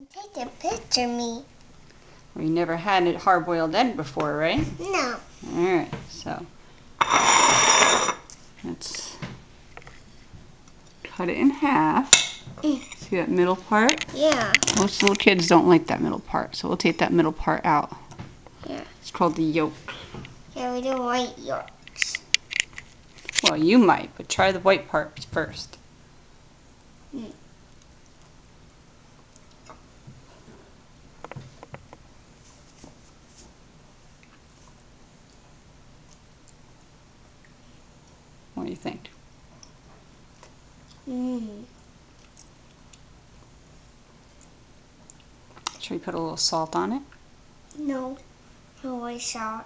Take a picture of me. We never had a hard-boiled egg before, right? No. Alright, so let's cut it in half. See that middle part? Yeah. Most little kids don't like that middle part, so we'll take that middle part out. Yeah. It's called the yolk. Yeah, we don't like yolks. Well, you might, but try the white part first. What do you think? Should we put a little salt on it? No. No white salt.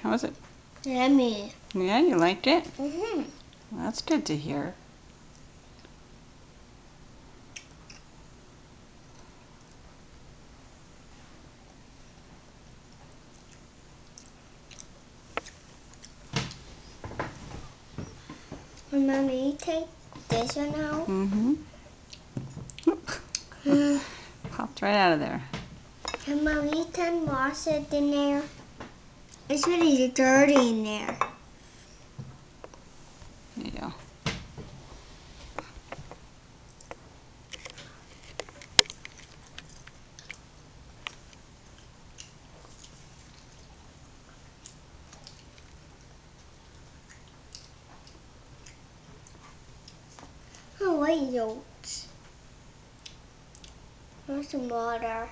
How is it? Yummy. Yeah, you liked it? Well, That's good to hear. Mommy, you take this one out. Popped right out of there. And Mommy, you can wash it in there. It's really dirty in there. There you go. Oh, white yolks. There's some water.